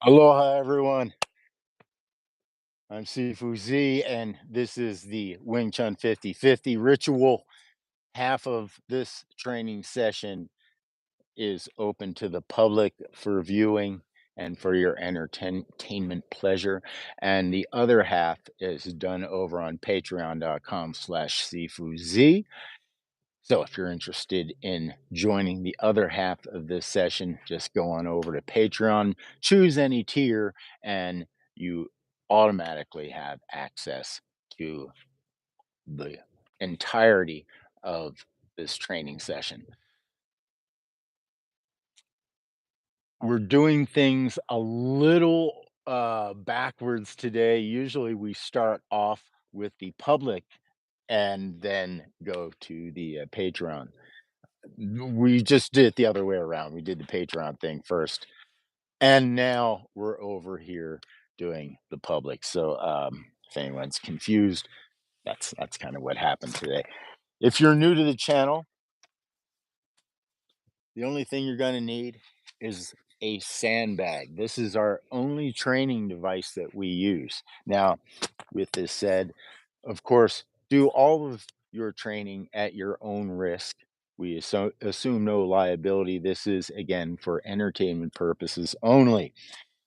Aloha, everyone. I'm Sifu Z, and this is the Wing Chun 50/50 ritual. Half of this training session is open to the public for viewing and for your entertainment pleasure. And the other half is done over on patreon.com/SifuZ. So if you're interested in joining the other half of this session, just go on over to Patreon, choose any tier, and you automatically have access to the entirety of this training session. We're doing things a little backwards today. Usually we start off with the public and then go to the Patreon. We just did it the other way around. We did the Patreon thing first, and now we're over here doing the public. So, if anyone's confused, that's kind of what happened today. If you're new to the channel, the only thing you're going to need is a sandbag. This is our only training device that we use. Now, with this said, of course, do all of your training at your own risk. We assume no liability. This is, again, for entertainment purposes only.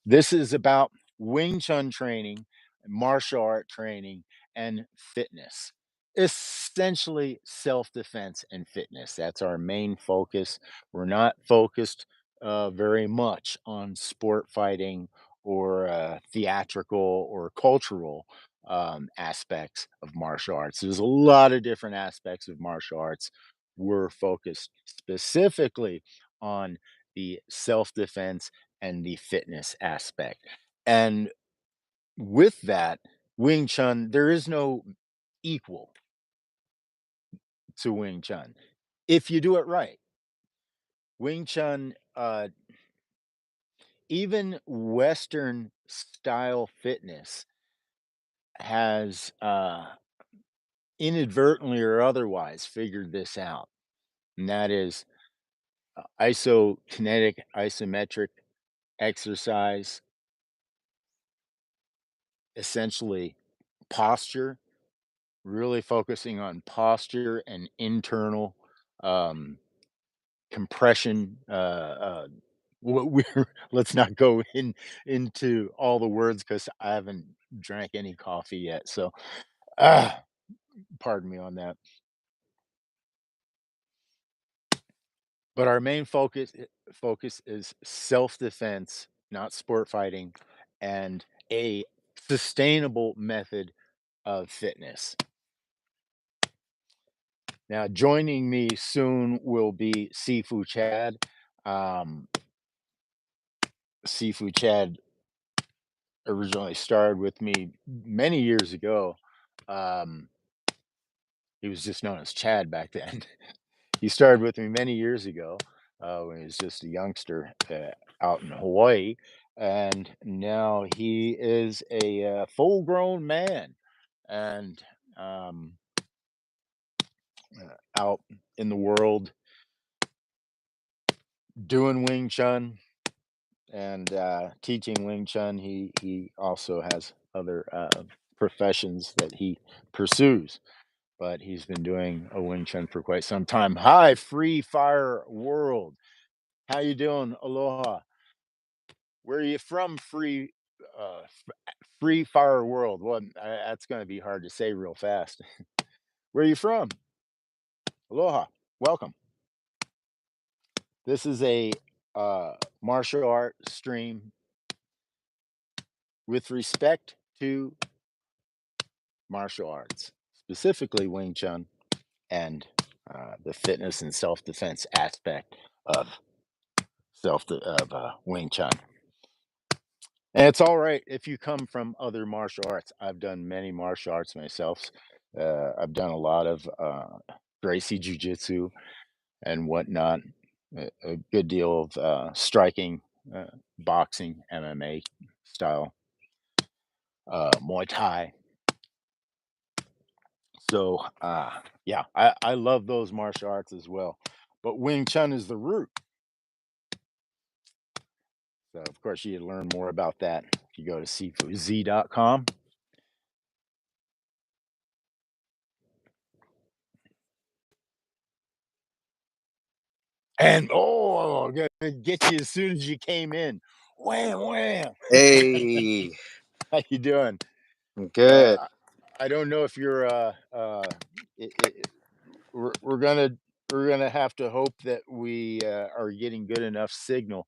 This is about Wing Chun training, martial art training, and fitness. Essentially, self defense and fitness. That's our main focus. We're not focused very much on sport fighting or theatrical or cultural aspects of martial arts. There's a lot of different aspects of martial arts. We're focused specifically on the self defense and the fitness aspect. And with that, Wing Chun, there is no equal to Wing Chun if you do it right. Wing Chun, even Western style fitness has inadvertently or otherwise figured this out. And that is isokinetic, isometric exercise, essentially posture, really focusing on posture and internal um, compression. What we're let's not go into all the words because I haven't drank any coffee yet. So, ah, pardon me on that. But our main focus is self defense, not sport fighting, and a sustainable method of fitness. Now, joining me soon will be Sifu Chad. Um, Sifu Chad originally started with me many years ago. Um, he was just known as Chad back then. He started with me many years ago when he was just a youngster out in Hawaii. And now he is a full grown man and um, out in the world doing Wing Chun and teaching Wing Chun. He also has other professions that he pursues, but he's been doing a Wing Chun for quite some time. Hi, Free Fire World. How you doing? Aloha. Where are you from? Free Fire World. Well, that's going to be hard to say real fast. Where are you from? Aloha. Welcome. This is a martial art stream with respect to martial arts, specifically Wing Chun and the fitness and self defense aspect of Wing Chun. And it's all right if you come from other martial arts. I've done many martial arts myself. I've done a lot of Gracie Jiu Jitsu and whatnot, a good deal of striking, uh, boxing, MMA style, Muay Thai. So, yeah, I love those martial arts as well. But Wing Chun is the root. So, of course, you learn more about that if you go to sifuz.com. And gonna get you as soon as you came in. Wham, wham. Hey, How you doing? I'm Uh, good. I don't know if you're. We're gonna have to hope that we are getting good enough signal.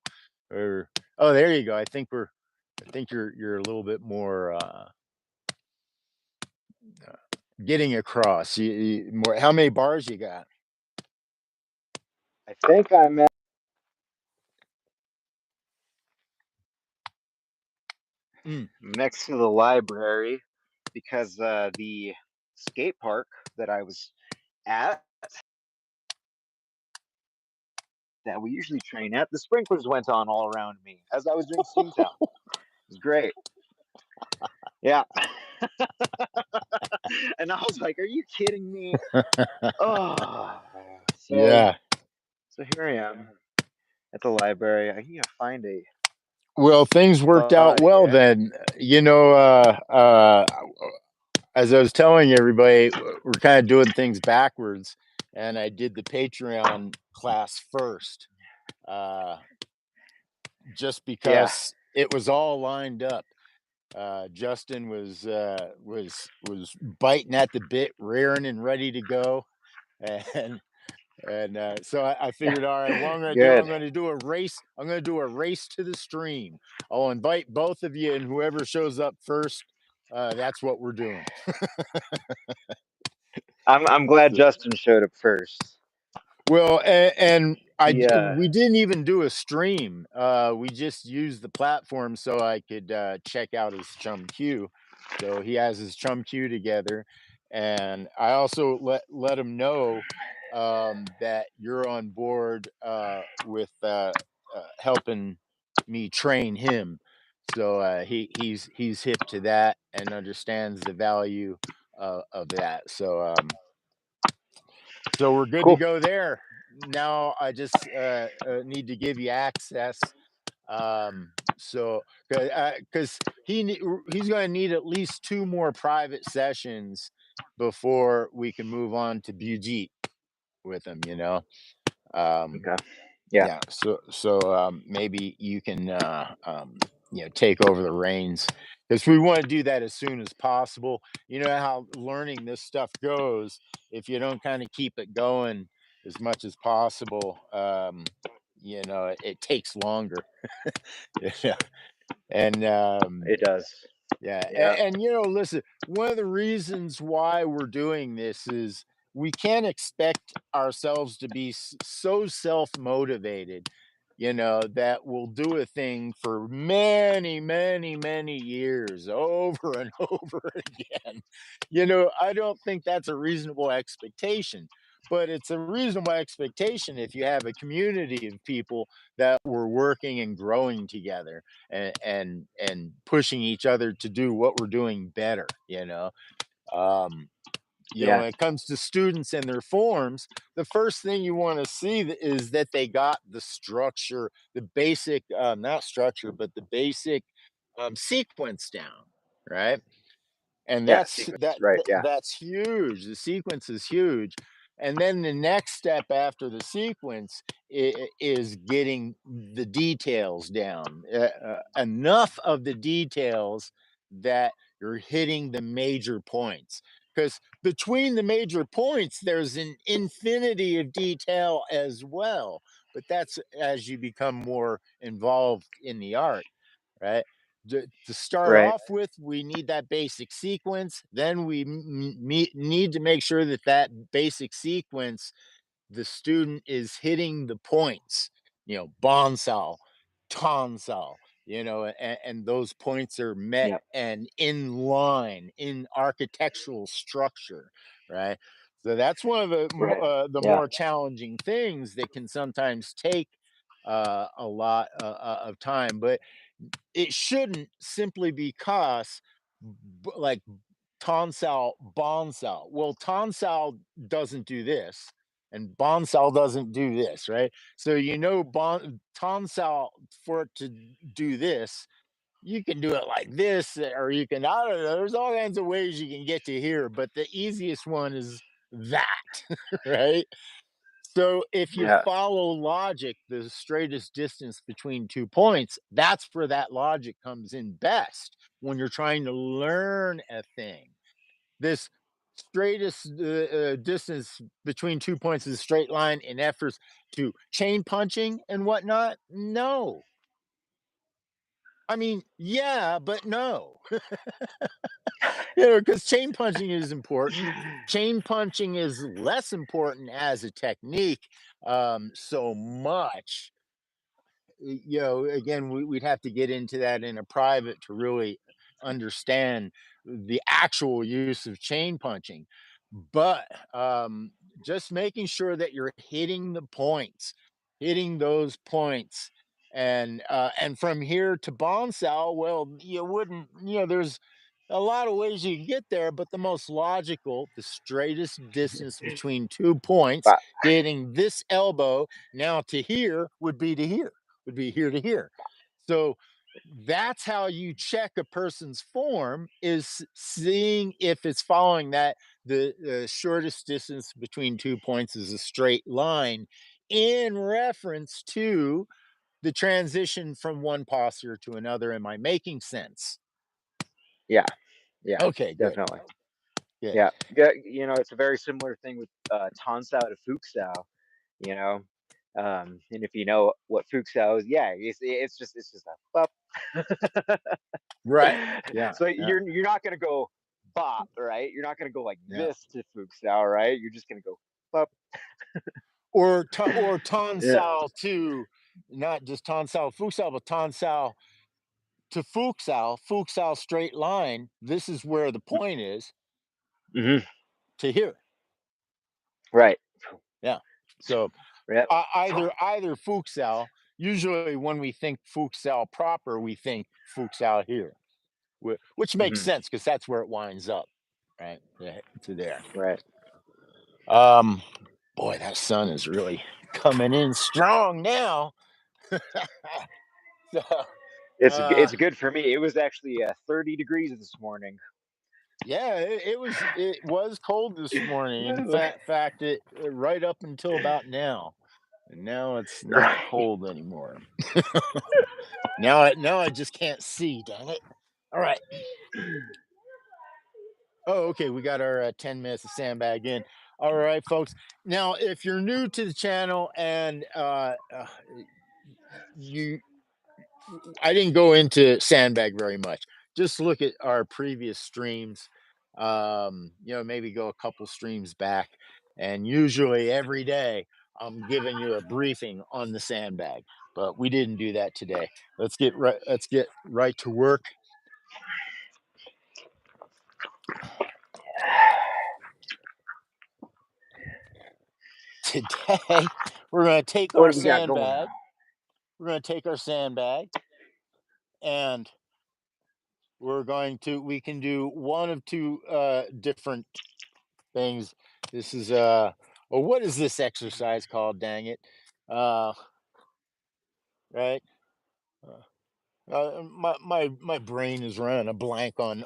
Or oh, there you go. I think you're a little bit more getting across. More. How many bars you got? I think I'm Mm. next to the library because the skate park that I was at, that we usually train at, the sprinklers went on all around me as I was doing Steamtown. It was great. Yeah. And I was like, are you kidding me? Oh, so Yeah. so here I am at the library. I need to find a Well, things worked out spot well here. then. As I was telling everybody, we're kind of doing things backwards, and I did the Patreon class first, uh, just Yeah. because it was all lined up. Justin was biting at the bit, rearing and ready to go, and so I figured, all right, what I'm going to do, I'm Good. going to do a race. I'm going to do a race to the stream. I'll invite both of you, and whoever shows up first, that's what we're doing. I'm glad Justin showed up first. Well, and He we didn't even do a stream. We just used the platform so I could check out his chum Q. So he has his chum Q together, and I also let him know that you're on board with helping me train him. So he's hip to that and understands the value of that. So we're good to cool. go there. Now I just need to give you access. So because he's going to need at least two more private sessions before we can move on to Bujit with him. Um, Okay. Yeah. yeah, maybe you can take over the reins because we want to do that as soon as possible. You know how learning this stuff goes. If you don't kind of keep it going as much as possible, it takes longer. Yeah, and It does. yeah, Yeah. listen, one of the reasons why we're doing this is we can't expect ourselves to be so self-motivated, that we'll do a thing for many, many, many years over and over again. I don't think that's a reasonable expectation, but it's a reasonable expectation if you have a community of people that were working and growing together and pushing each other to do what we're doing better. um Yeah. when it comes to students and their forms, the first thing you want to see is that they got the structure, the basic, not structure, but the basic sequence down, right? And Yeah. Sequence. Right. Yeah. that's huge. The sequence is huge. And then the next step after the sequence is getting the details down, enough of the details that you're hitting the major points. Because between the major points, there's an infinity of detail as well. But that's as you become more involved in the art, right? To start Right. off with, we need that basic sequence. Then we need to make sure that that basic sequence, the student is hitting the points, bonsal, tonsal, and those points are met Yeah. and in line in architectural structure, right? So that's one of Right. the Yeah. more challenging things that can sometimes take a lot of time, but it shouldn't simply because like Tonsal Bonsal. Well, Tonsal doesn't do this, and bonsal doesn't do this, right? So tonsal, for it to do this, you can do it like this, or you can, I don't know, there's all kinds of ways you can get to here, but the easiest one is that, right? So if you Yeah. follow logic, the straightest distance between 2 points, that's where that logic comes in best when you're trying to learn a thing. This straightest distance between 2 points is a straight line in efforts to chain punching and whatnot. No. I mean, yeah, but no. Because chain punching is important. Chain punching is less important as a technique, so much. Again, we'd have to get into that in a private to really understand the actual use of chain punching. But just making sure that you're hitting the points, hitting those points. And from here to Bonsal, well, you wouldn't, there's a lot of ways you can get there, but the most logical, the straightest distance between 2 points, But hitting this elbow now to here would be to here, would be here to here. So that's how you check a person's form, is seeing if it's following that. The shortest distance between 2 points is a straight line in reference to the transition from one posture to another. Am I making sense? yeah, yeah, Okay, good, definitely. good. Yeah, yeah. It's a very similar thing with Tonsao to Fuxao. You know, and if you know what Fuxao is, yeah, it's just a bop. Right. Yeah, So yeah, you're not gonna go bop, right? You're not gonna go like yeah. this to Fuxao, right? You're just gonna go bop. Or Yeah. tonsal to, not just tonsal futsal, but tonsal to futsal, futsal straight line. This is where the point is Hmm. to here. Right. Yeah. So Yep. either futsal. Usually, when we think futsal proper, we think futsal here, which makes Hmm. sense because that's where it winds up, right? To there. Right. Um, Boy, that sun is really coming in strong now. So, uh, It's good for me. It was actually 30 degrees this morning. yeah, it was cold this morning. In fact, it right up until about now, and now it's not Right. cold anymore. Now I just can't see. Dang it! All right. Oh, okay. We got our 10 minutes of sandbag in. All right, folks. Now, if you're new to the channel and you I didn't go into sandbag very much. Just look at our previous streams. Maybe go a couple streams back, and usually every day I'm giving you a briefing on the sandbag. But we didn't do that today. Let's get right to work. Today we're going to take What our do we got going on? sandbag. We're going to take our sandbag, and we can do one of two different things. This is what is this exercise called? Dang it. Uh right. My brain is running a blank on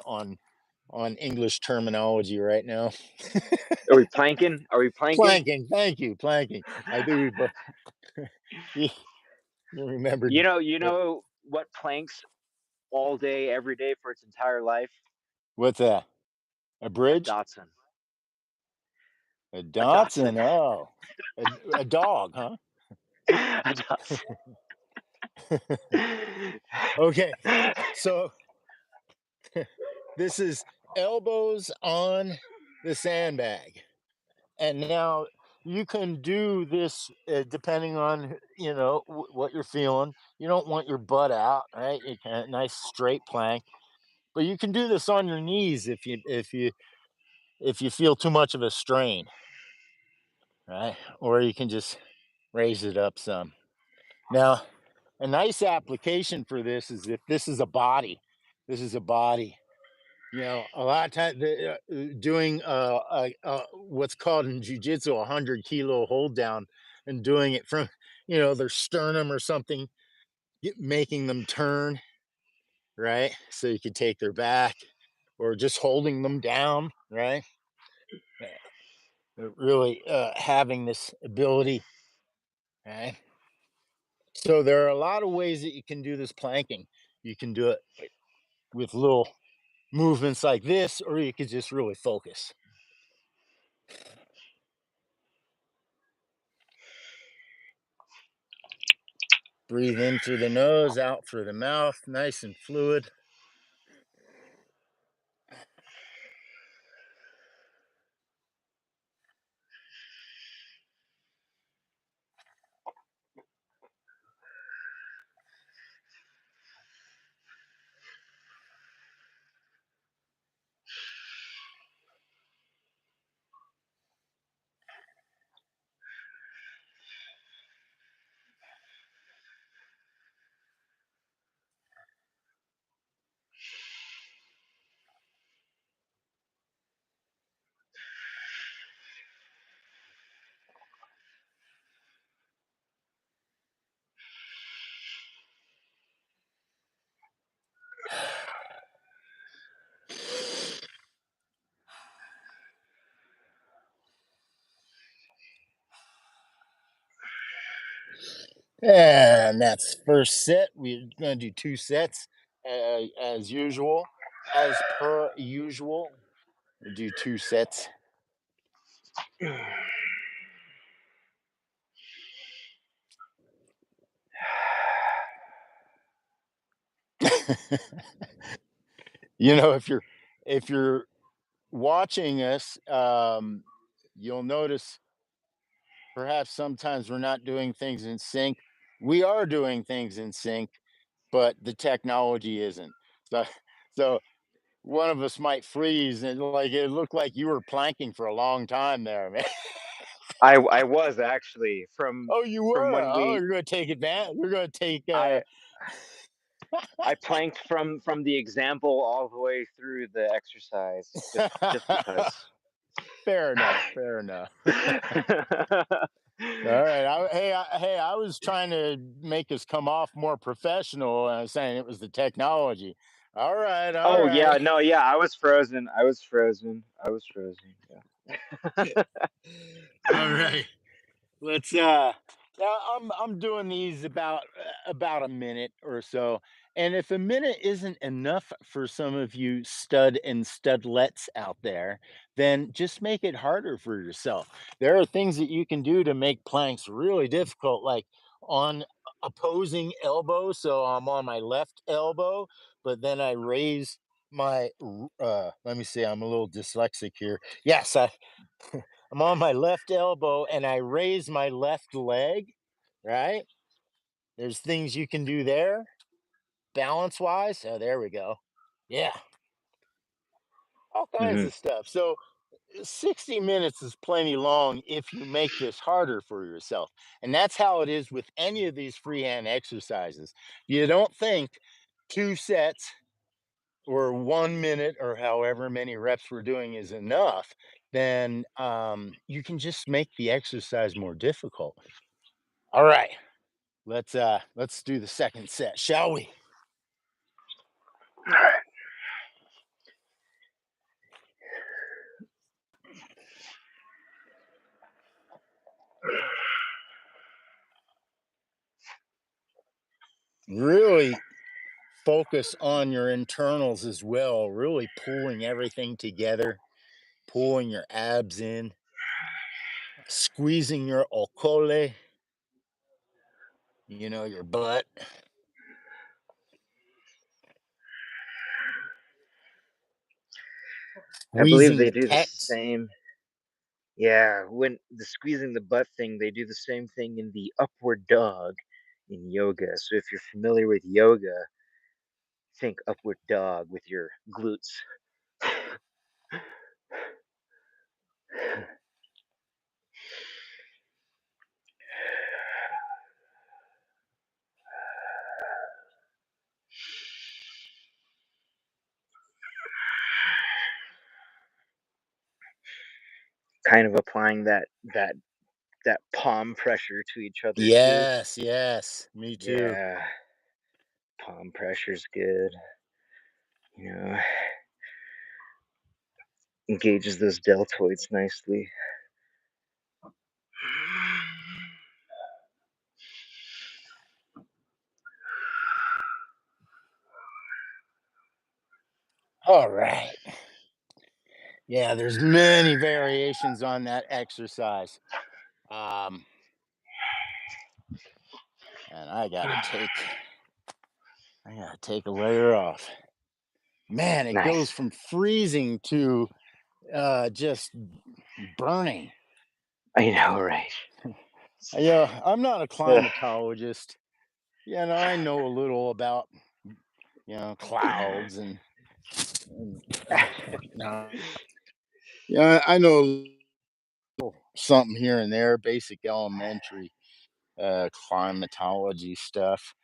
English terminology right now. Are we planking? Are we planking? Planking. Thank you. Planking. I think we both you, you remembered You what know what planks all day, every day for its entire life? what's that? A A bridge? Dotson. A A Dotson. Dotson. Oh. A dog, huh? A Dotson. Okay. So this is elbows on the sandbag. And now you can do this depending on what you're feeling. You don't want your butt out, right? You can nice straight plank, but you can do this on your knees if you feel too much of a strain, right? Or you can just raise it up some. Now, a nice application for this is if this is a body. This is a body. A lot of times doing what's called in jujitsu a 100 kilo hold down and doing it from their sternum or something, making them turn right so you could take their back or just holding them down right. Really having this ability right. So there are a lot of ways that you can do this planking. You can do it with little movements like this, or you could just really focus. Breathe in through the nose, out through the mouth, nice and fluid. And that's first set. We're going to do two sets as usual. As per usual, we do two sets. If you're watching us, you'll notice perhaps sometimes we're not doing things in sync. We are doing things in sync, but the technology isn't. So, so one of us might freeze, and like it looked like you were planking for a long time there, man. I was actually Oh, you from were. when Oh, we you're going to take advantage. You're going to take. I I planked from the example all the way through the exercise just because. Fair enough. Fair enough. All right. I was trying to make us come off more professional, and I was saying it was the technology. All right. All Oh yeah, right. no, yeah, I was frozen. I was frozen. I was frozen. Yeah. All right. Let's now I'm doing these about a minute or so. And if a minute isn't enough for some of you stud and studlets out there, then just make it harder for yourself. There are things that you can do to make planks really difficult, like on opposing elbow. So I'm on my left elbow, but then I raise my let me see, I'm a little dyslexic here. Yes, I'm on my left elbow and I raise my left leg, right? There's things you can do there, balance wise. Oh, there we go. Yeah, all kinds Hmm. of stuff. So 60 minutes is plenty long if you make this harder for yourself. And that's how it is with any of these freehand exercises. You don't think two sets or 1 minute or however many reps we're doing is enough, then you can just make the exercise more difficult. All right. Let's do the second set, shall we? Really focus on your internals as well, really pulling everything together, pulling your abs in, squeezing your okole, your butt, I believe squeezing they the do the pecs. same. Yeah, when the squeezing the butt thing, they do the same thing in the upward dog in yoga. So if you're familiar with yoga, think upward dog with your glutes. kind of applying that palm pressure to each other too. Yes, yes, me too. Yeah, palm pressure's good. You know, engages those deltoids nicely. All right. Yeah, there's many variations on that exercise. Um, and I gotta take a layer off. Man, it goes Nice. from freezing to just burning. I know, right? Yeah, I'm not a Ugh. climatologist. You know, I know a little about clouds and no, yeah, I know a little something here and there, basic elementary climatology stuff.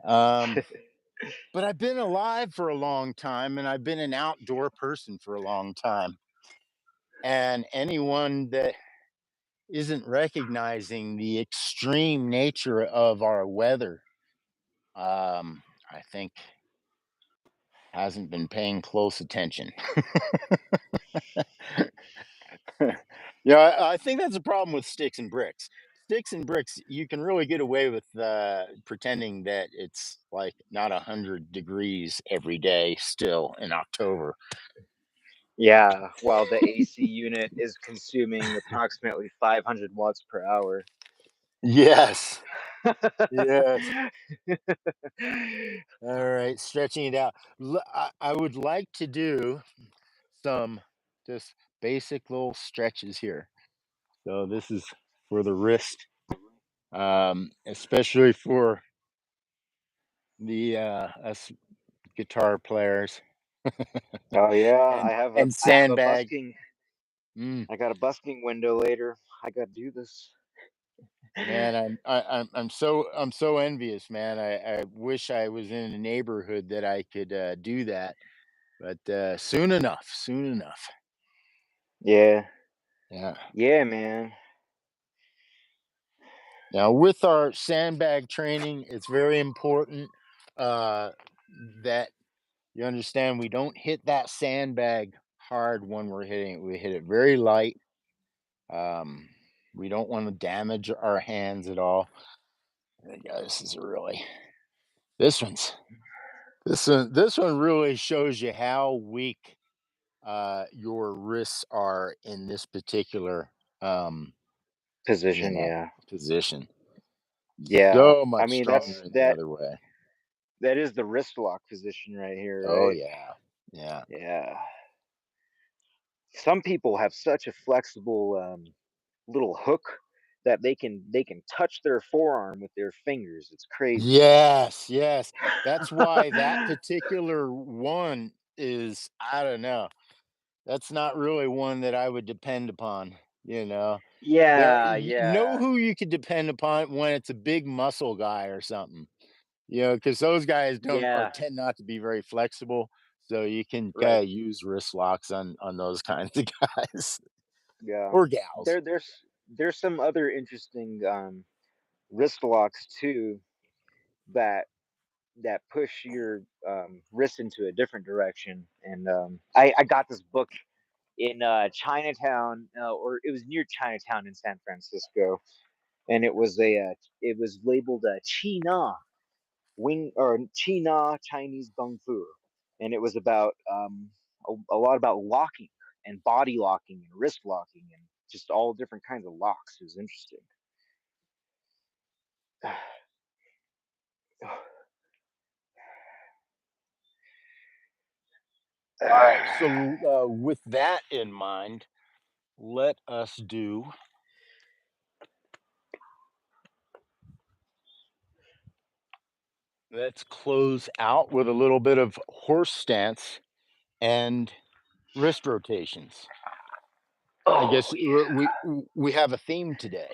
Um, but I've been alive for a long time, and I've been an outdoor person for a long time. And anyone that isn't recognizing the extreme nature of our weather, I think hasn't been paying close attention. Yeah, I think that's a problem with sticks and bricks. Sticks and bricks, you can really get away with pretending that it's like not 100 degrees every day still in October. Yeah, while the AC unit is consuming approximately 500 watts per hour. Yes, yes. All right, stretching it out. I would like to do some just basic little stretches here. So this is for the wrist, especially for the us guitar players Oh yeah, and I have a sandbag. busking Mm, I got a busking window later. I gotta do this. man, I'm so envious, man. I wish I was in a neighborhood that I could do that, but soon enough, soon enough. Yeah. Yeah. Yeah, man. Now, with our sandbag training, it's very important uh, that you understand we don't hit that sandbag hard when we're hitting it. We hit it very light. Um, we don't want to damage our hands at all. Yeah, this is really this one's this one really shows you how weak your wrists are in this particular um, you Position, know yeah. position. Yeah. So I much mean stronger in the other way. that is the wrist lock position right here, Oh right? yeah, yeah. Yeah. Some people have such a flexible little hook that they can touch their forearm with their fingers. It's crazy. Yes, yes. That's why that particular one is, I don't know. That's not really one that I would depend upon, you know. Yeah, You know yeah, who you could depend upon when it's a big muscle guy or something. Because those guys don't or yeah, tend not to be very flexible. So you can right. kind of use wrist locks on those kinds of guys Yeah. or gals. There's some other interesting wrist locks too that push your wrist into a different direction. And I got this book in Chinatown, or it was near Chinatown in San Francisco, and it was labeled China Wing or China Chinese Kung Fu, and it was about a lot about locking and body locking and wrist locking and just all different kinds of locks. It was interesting. All right. So with that in mind, let us do let's close out with a little bit of horse stance and wrist rotations. I Oh guess yeah. we have a theme today,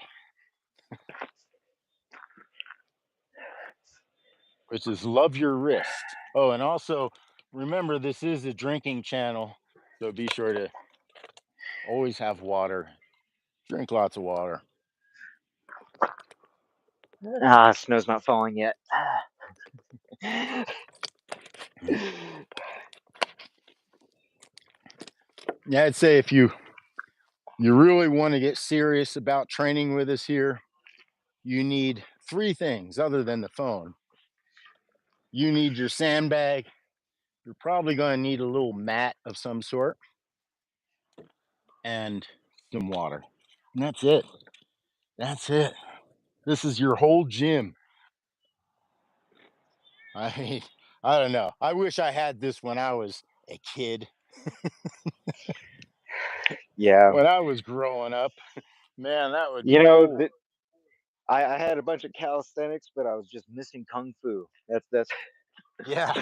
which is love your wrist. Oh, and also remember this is a drinking channel, so be sure to always have water Drink lots of water. Snow's not falling yet. Yeah, I'd say if you really want to get serious about training with us here, you need three things other than the phone. You need your sandbag. You're probably going to need a little mat of some sort and some water. And that's it. That's it. This is your whole gym. I mean, I don't know. I wish I had this when I was a kid, Yeah, when I was growing up. Man, that would you be know cool. that I had a bunch of calisthenics, but I was just missing kung fu. That's Yeah.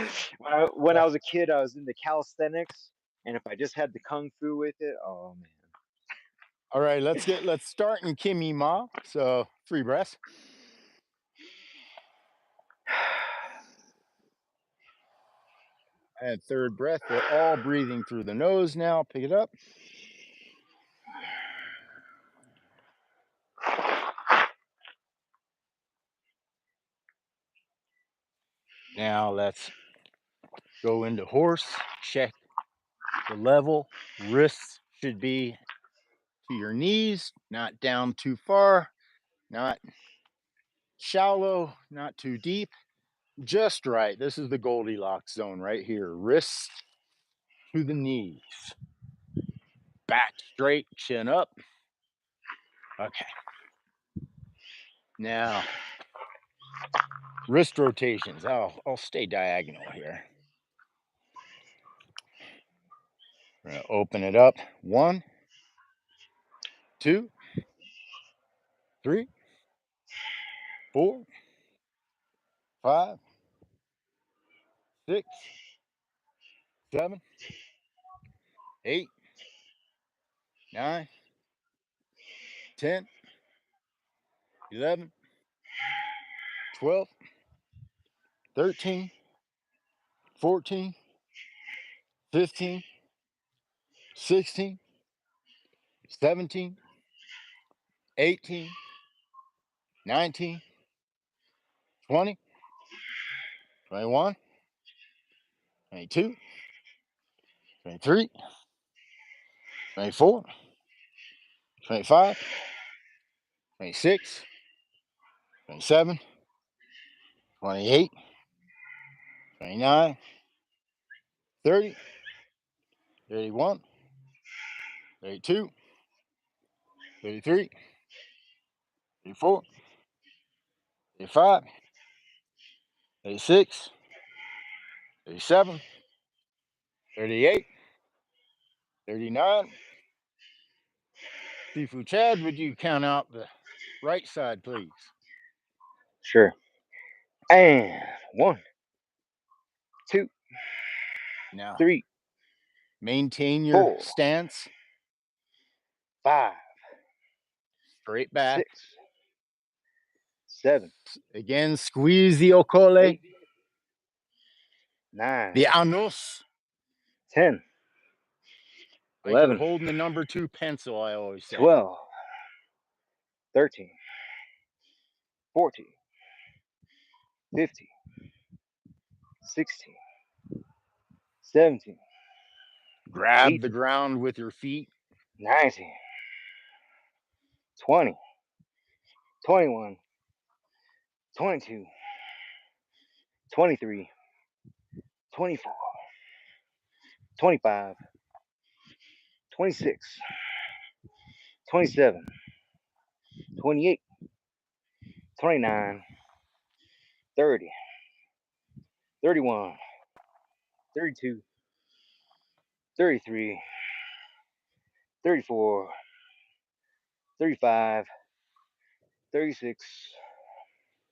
when I was a kid, I was into calisthenics, and if I just had the kung fu with it, oh man. All right, let's start in Kimmy Ma. So 3 breaths. And third breath. We're all breathing through the nose now. Pick it up. Now let's go into horse. Check the level. Wrists should be to your knees, not down too far, not shallow, not too deep, just right. This is the Goldilocks zone right here. Wrists to the knees. Back straight, chin up. Okay. Now, wrist rotations. I'll stay diagonal here. We're going to open it up. 1, 2, 3, 4, 5, 6, 7, 8, 9, 10, 11, 12, 13, 14, 15, 16, 17, 18, 19, 20, 21, 22, 23, 24, 25, 26, 27, 28, 29, 30, 31, 32, 33, 34, 35, 36, 37, 38, 39. Sifu Chad, would you count out the right side, please? Sure. And 1, 2, Now, 3, maintain your 4, stance, 5, straight back. 6, 7, Again, squeeze the okole, 8, 9, the anus, 10, like you're 11, holding the number 2 pencil, I always say. 12, 13, 14, 15, 16, 17, Grab the 18, ground with your feet. 19, 20, 21, 22, 23, 24, 25, 26, 27, 28, 29, 30, 31, 32, 33, 34, 35, 36,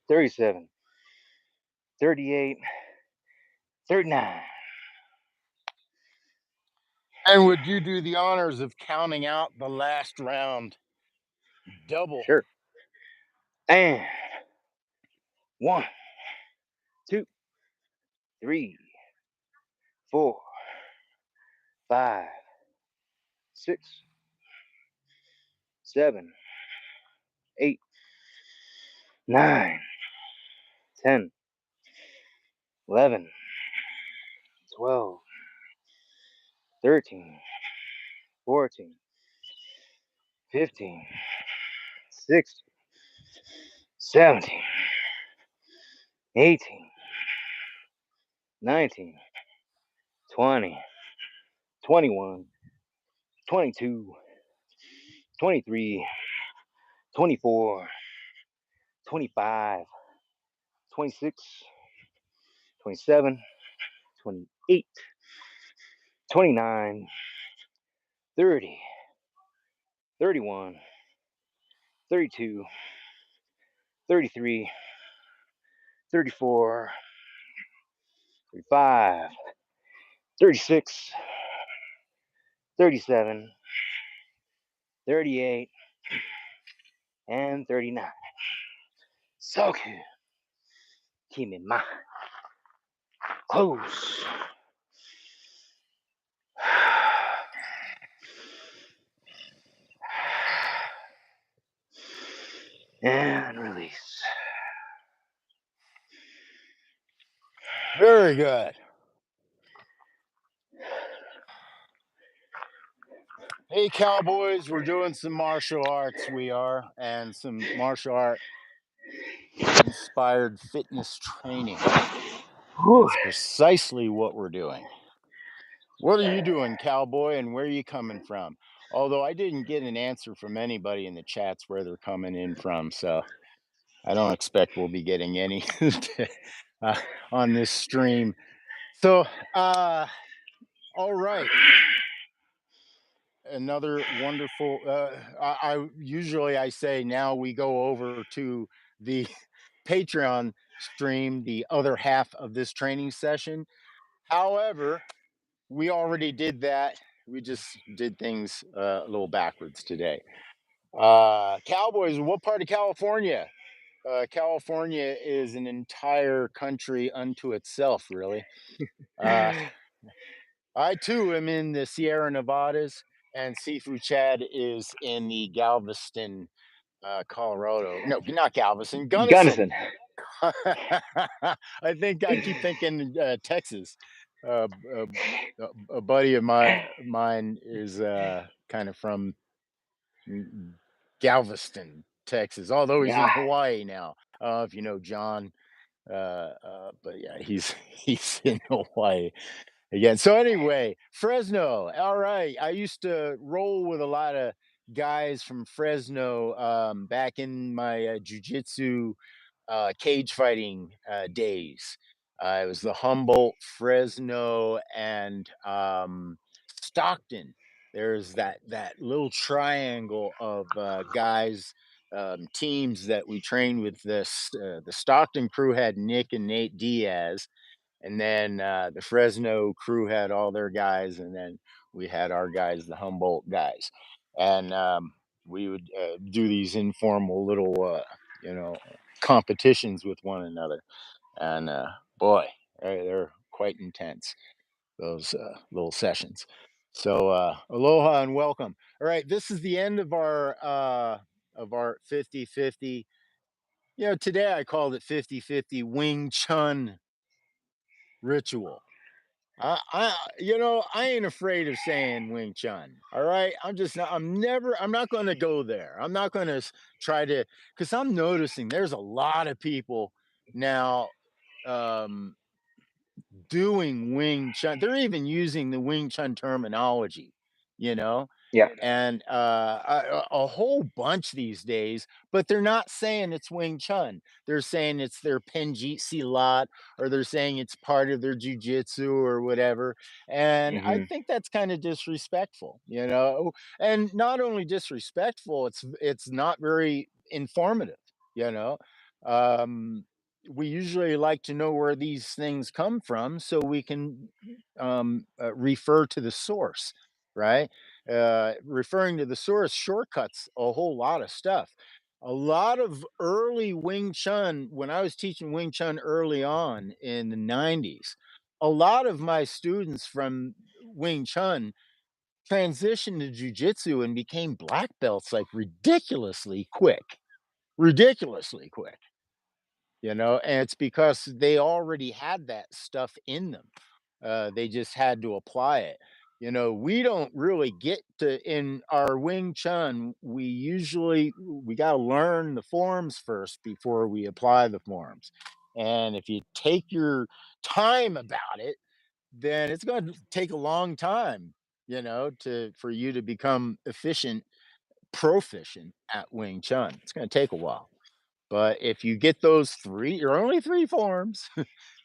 37, 38, 39. And would you do the honors of counting out the last round double? Sure. And 1, 2, 3, 4, 5, 6, 7, 8, 9, 10, 11, 12, 13, 14, 15, 16, 17, 18, 19, 20, 21, 22, 23, 24, 25, 26, 27, 28, 29, 30, 31, 32, 33, 34, 35, 36, 37, 38, and 39. So good. Keep me my close. And release. Very good. Hey, cowboys, we're doing some martial arts. We are, and some martial art inspired fitness training. Whew. That's precisely what we're doing. What are you doing, cowboy, and where are you coming from? Although I didn't get an answer from anybody in the chats where they're coming in from, so I don't expect we'll be getting any uh, on this stream. So, all right, another wonderful. I usually I say now we go over to the Patreon stream, the other half of this training session. However, we already did that. We just did things a little backwards today. Cowboys, what part of California? California is an entire country unto itself, really. Uh, I too am in the Sierra Nevadas, and Sifu Chad is in the Galveston, Colorado. No, not Galveston, Gunnison. Gunnison. I think I keep thinking Texas. Uh, a, a buddy of mine is kind of from Galveston, Texas, although he's in Yeah. Hawaii now. If you know John, but yeah, he's he's in Hawaii again. So anyway, Fresno. All right, I used to roll with a lot of guys from Fresno back in my jujitsu cage fighting days. It was the Humboldt, Fresno, and Stockton. There's that little triangle of guys, teams that we trained with. This the Stockton crew had Nick and Nate Diaz, and then the Fresno crew had all their guys, and then we had our guys, the Humboldt guys, and we would do these informal little, competitions with one another, and boy, they're quite intense. Those little sessions. So aloha and welcome. All right, this is the end of our 50-50. Today I called it 50-50 Wing Chun ritual. I ain't afraid of saying Wing Chun. All right. I'm not going to go there. I'm not going to try to, because I'm noticing there's a lot of people now um, doing Wing Chun. They're even using the Wing Chun terminology, you know, Yeah. and a whole bunch these days, but they're not saying it's Wing Chun. They're saying it's their Penjit Silat, or they're saying it's part of their jujitsu or whatever. And I Hmm. think that's kind of disrespectful, and not only disrespectful, it's not very informative, you know. Um, we usually like to know where these things come from so we can refer to the source, right? Referring to the source shortcuts a whole lot of stuff. A lot of early Wing Chun, when I was teaching Wing Chun early on in the 90s, a lot of my students from Wing Chun transitioned to jujitsu and became black belts like ridiculously quick, you know, and it's because they already had that stuff in them. They just had to apply it. You know, we don't really get to in our Wing Chun, we got to learn the forms first before we apply the forms. And if you take your time about it, then it's going to take a long time, you know, to for you to become proficient at Wing Chun. It's going to take a while. But if you get those 3 you're only 3 forms.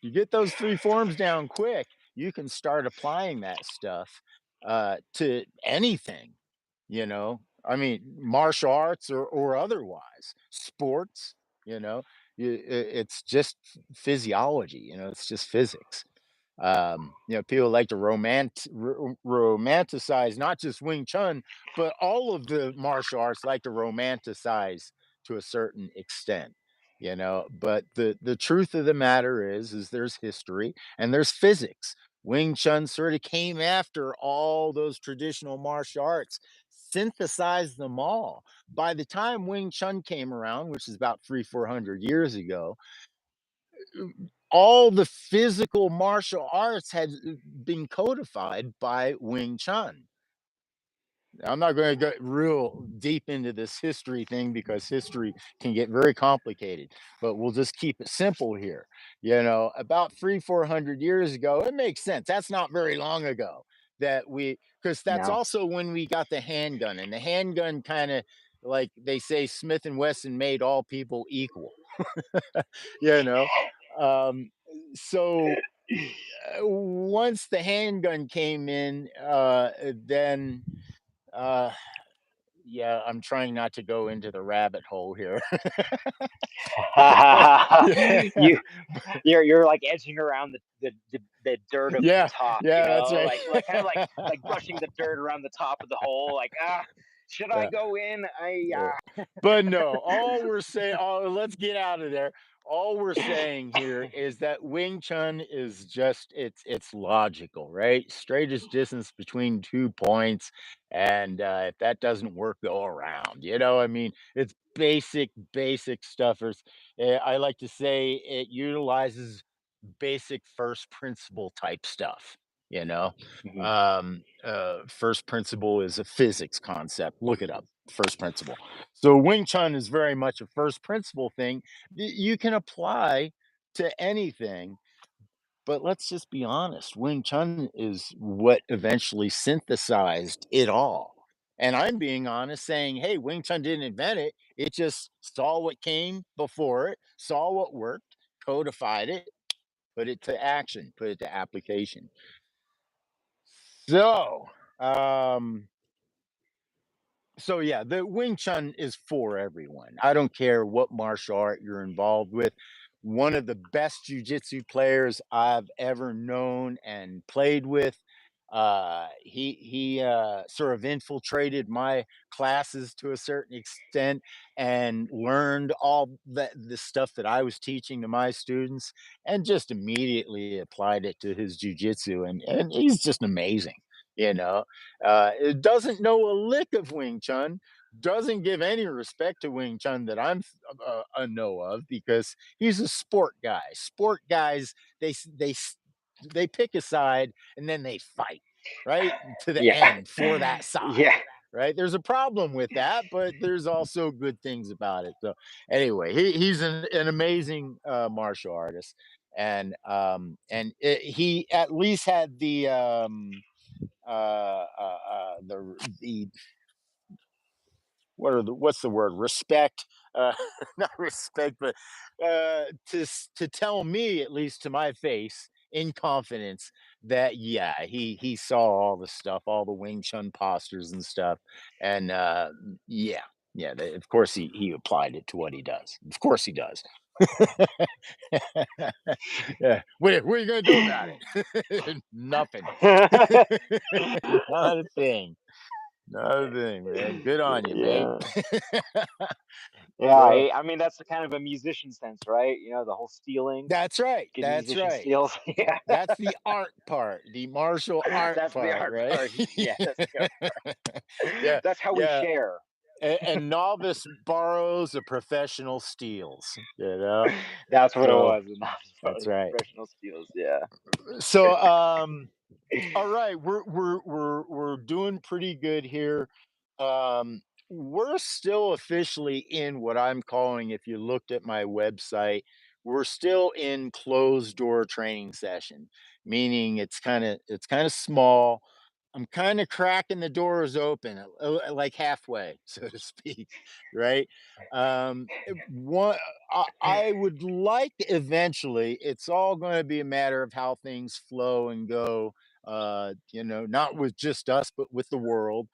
You get those 3 forms down quick, you can start applying that stuff, to anything, you know? I mean, martial arts or otherwise, sports, you know? It's just physiology, you know, it's just physics. You know, people like to romanticize not just Wing Chun, but all of the martial arts like to romanticize to a certain extent, you know. But the truth of the matter is there's history and there's physics. Wing Chun sort of came after all those traditional martial arts, synthesized them all. By the time Wing Chun came around, which is about 300-400 years ago, all the physical martial arts had been codified by Wing Chun. I'm not going to get real deep into this history thing because history can get very complicated, but we'll just keep it simple here. You know, about 300-400 years ago, it makes sense. That's not very long ago because that's No. also when we got the handgun, and the handgun kind of, like they say, Smith and Wesson made all people equal. You know, um, so once the handgun came in, then uh, yeah, I'm trying not to go into the rabbit hole here. Yeah, you you're like edging around the dirt of the yeah, top, you yeah, that's know, right. like kind of like brushing the dirt around the top of the hole, like should I Yeah. go in? I Yeah. But no, all we're saying, oh, let's get out of there. All we're saying here is that Wing Chun is just it's logical, right? Straightest distance between 2 points, and if that doesn't work, go around. You know, I mean, it's basic stuff. I like to say it utilizes basic first principle type stuff. You know, Mhm. first principle is a physics concept. Look it up. First principle. So Wing Chun is very much a first principle thing you can apply to anything. But let's just be honest, Wing Chun is what eventually synthesized it all. And I'm being honest saying, hey, Wing Chun didn't invent it. It just saw what came before it, saw what worked, codified it, put it to action, put it to application. So, um, so yeah, the Wing Chun is for everyone. I don't care what martial art you're involved with. One of the best jujitsu players I've ever known and played with. He sort of infiltrated my classes to a certain extent and learned all the stuff that I was teaching to my students, and just immediately applied it to his jujitsu, and he's just amazing. You know, it doesn't know a lick of Wing Chun, doesn't give any respect to Wing Chun that I know of, because he's a sport guy. Sport guys, they pick a side and then they fight, right? To the Yeah. end for that side. Yeah. Right. There's a problem with that, but there's also good things about it. So anyway, he's an amazing martial artist. And he at least had the what's the word, respect, not respect, but to tell me, at least to my face, in confidence, that yeah, he saw all the stuff, all the Wing Chun postures and stuff. And yeah, yeah, of course he applied it to what he does, of course he does. Yeah, what are you gonna do about it? Nothing. Not a thing. Another thing, man. Good on you, mate. Yeah. Yeah, So I mean, that's the kind of a musician sense, right? The whole stealing, that's right. good That's musician right. steals. Yeah. That's the art part, the martial art That's the part, art right? part. Yeah, that's the art Yeah, part. That's how we yeah. share. And novice borrows, a professional steals, you know? That's what it So was, and that's that's probably right. professional steals, yeah. So, all right, we're doing pretty good here. We're still officially in what I'm calling, if you looked at my website, we're still in closed door training session, meaning it's kind of small. I'm kind of cracking the doors open, like halfway, so to speak, right? One, I would like eventually. It's all going to be a matter of how things flow and go. Not with just us, but with the world.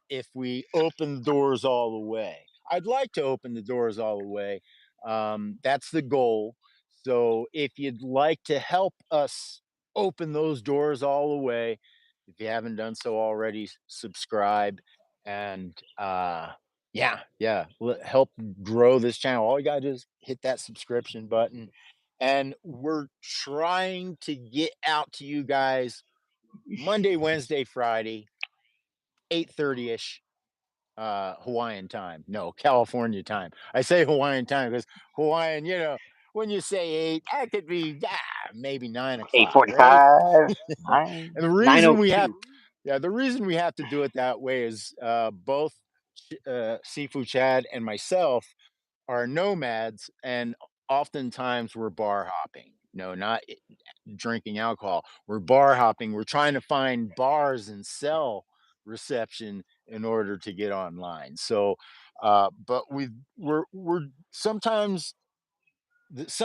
If we open the doors all the way, I'd like to open the doors all the way. That's the goal. So if you'd like to help us open those doors all the way, if you haven't done so already, subscribe and yeah, yeah, help grow this channel. All you gotta do is hit that subscription button, and we're trying to get out to you guys Monday, Wednesday, Friday, 8:30 ish Hawaiian time. No, California time. I say Hawaiian time because Hawaiian, when you say eight, that could be maybe 9 o'clock, right? 8:45, And the 9, reason we have 9:02. yeah, the reason we have to do it that way is both Sifu Chad and myself are nomads, and oftentimes we're bar hopping. No, not drinking alcohol. We're bar hopping. We're trying to find bars and cell reception in order to get online. So, but we're sometimes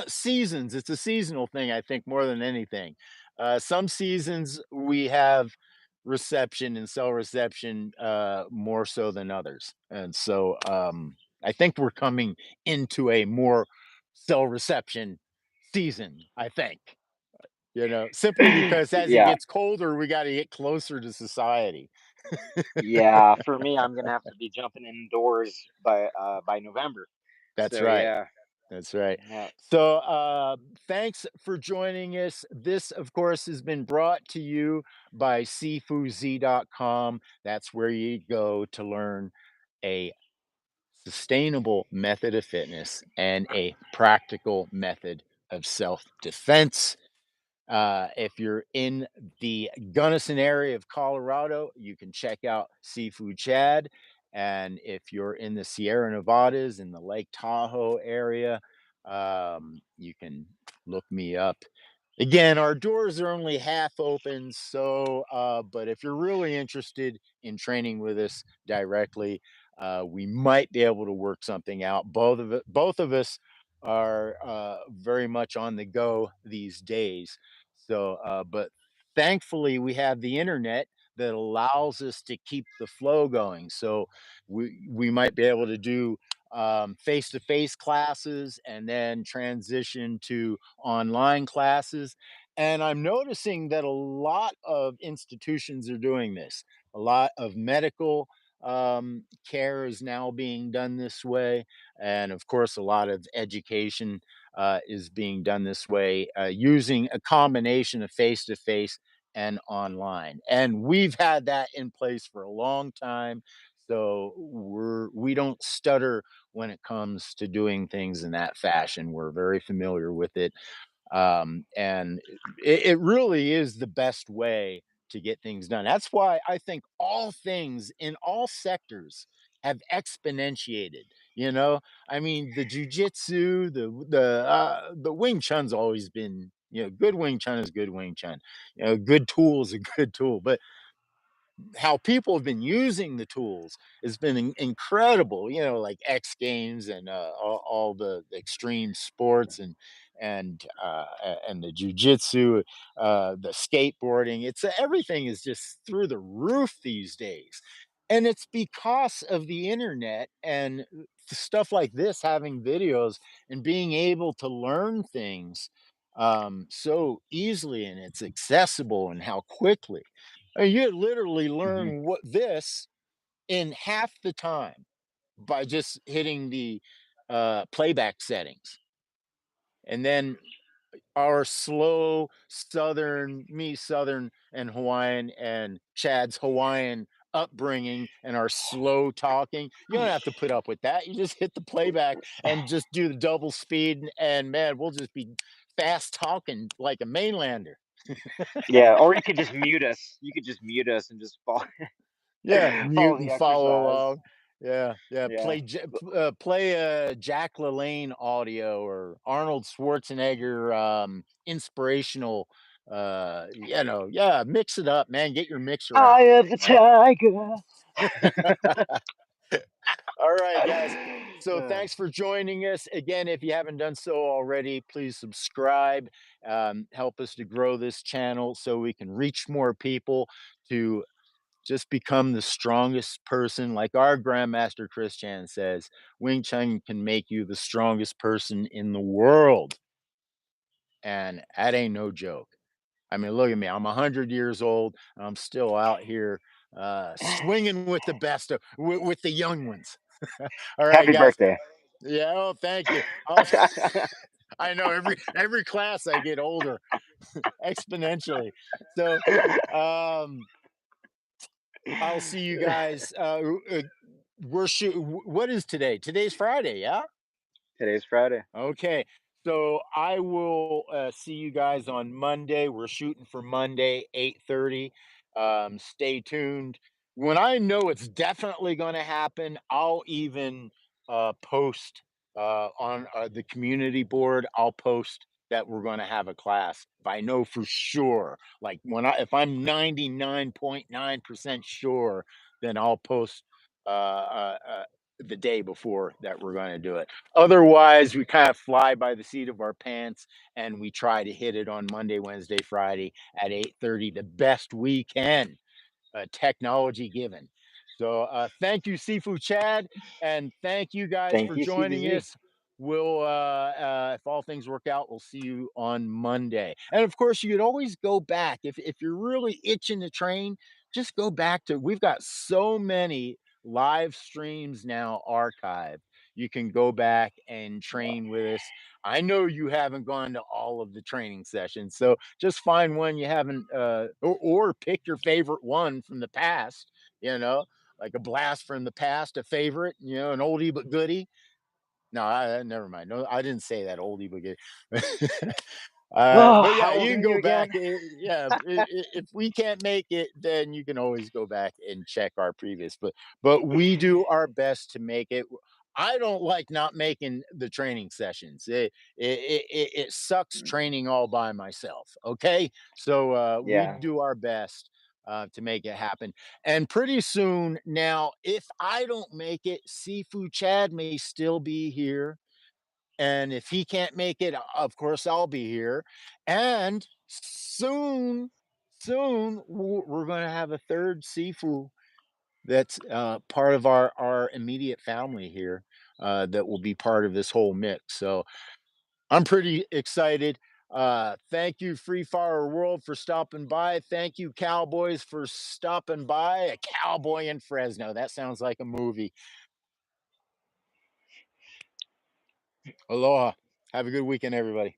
seasons. It's a seasonal thing, I think, more than anything. Some seasons we have reception and cell reception more so than others, and so I think we're coming into a more cell reception season. I think simply because as it Yeah. gets colder, we got to get closer to society. Yeah, for me, I'm gonna have to be jumping indoors by November. That's So, right. yeah. That's right. Yeah. So, thanks for joining us. This, of course, has been brought to you by SifuZ.com. That's where you go to learn a sustainable method of fitness and a practical method of self defense. If you're in the Gunnison area of Colorado, you can check out Seafood Chad. And if you're in the Sierra Nevadas in the Lake Tahoe area, you can look me up. Again, our doors are only half open, so but if you're really interested in training with us directly, we might be able to work something out. Both of us are very much on the go these days. So, but thankfully, we have the internet that allows us to keep the flow going. So we might be able to do face-to-face classes and then transition to online classes. And I'm noticing that a lot of institutions are doing this. A lot of medical care is now being done this way. And of course, a lot of education is being done this way using a combination of face to face and online. And we've had that in place for a long time. So we don't stutter when it comes to doing things in that fashion. We're very familiar with it, and it really is the best way to get things done. That's why I think all things in all sectors have exponentiated. I mean, the jujitsu, the Wing Chun's always been. Good Wing Chun is good Wing Chun. Good tool is a good tool, but how people have been using the tools has been incredible. Like X Games and all the extreme sports and the jujitsu, the skateboarding. Everything is just through the roof these days, and it's because of the internet and stuff like this, having videos and being able to learn things so easily, and it's accessible and how quickly. I mean, you literally Hmm. learn what this in half the time by just hitting the playback settings. And then our slow Southern and Hawaiian and Chad's Hawaiian upbringing and our slow talking. You don't have to put up with that. You just hit the playback and just do the double speed, and man, we'll just be fast talking like a mainlander. Yeah, or you could just mute us. You could just mute us and just follow Yeah, follow mute the and follow exercise. along. Yeah, yeah. Yeah. Play Jack LaLanne audio or Arnold Schwarzenegger inspirational. Yeah. Mix it up, man. Get your mixer Eye out. of the Right. tiger. All right, guys. So Uh, thanks for joining us again. If you haven't done so already, please subscribe. Help us to grow this channel so we can reach more people to just become the strongest person. Like our Grandmaster Chris Chan says, Wing Chun can make you the strongest person in the world. And that ain't no joke. I mean, look at me. I'm 100 years old. I'm still out here swinging with the best of with the young ones. All right, Happy guys. birthday. Yeah, oh, thank you. I know every class I get older exponentially. So, um, I'll see you guys. What is today? Today's Friday, yeah? Today's Friday. Okay. So I will see you guys on Monday. We're shooting for Monday, 8:30. Stay tuned. When I know it's definitely going to happen, I'll even post on the community board. I'll post that we're going to have a class. If I know for sure, like if I'm 99.9% sure, then I'll post the day before that we're going to do it. Otherwise, we kind of fly by the seat of our pants and we try to hit it on Monday, Wednesday, Friday at 8:30 the best we can, technology given. So thank you, Sifu Chad, and thank you guys Thank for you, joining CBZ. us. We'll, if all things work out, we'll see you on Monday. And of course, you could always go back if you're really itching to train. Just go back to. We've got so many live streams now archived. You can go back and train with us. I know you haven't gone to all of the training sessions, so just find one you haven't, or pick your favorite one from the past, you know, like a blast from the past, a favorite, an oldie but goodie. No, never mind. No, I didn't say that oldie but goodie. Oh, But yeah, how you old can are you go back. again? Yeah, if we can't make it, then you can always go back and check our previous. But we do our best to make it. I don't like not making the training sessions. It sucks training all by myself. Okay, so we Yeah. do our best to make it happen. And pretty soon now, if I don't make it, Sifu Chad may still be here, and if he can't make it, of course, I'll be here. And soon, we're going to have a third Sifu that's part of our immediate family here that will be part of this whole mix. So I'm pretty excited. Thank you, Free Fire World, for stopping by. Thank you, Cowboys, for stopping by. A cowboy in Fresno. That sounds like a movie. Aloha. Have a good weekend, everybody.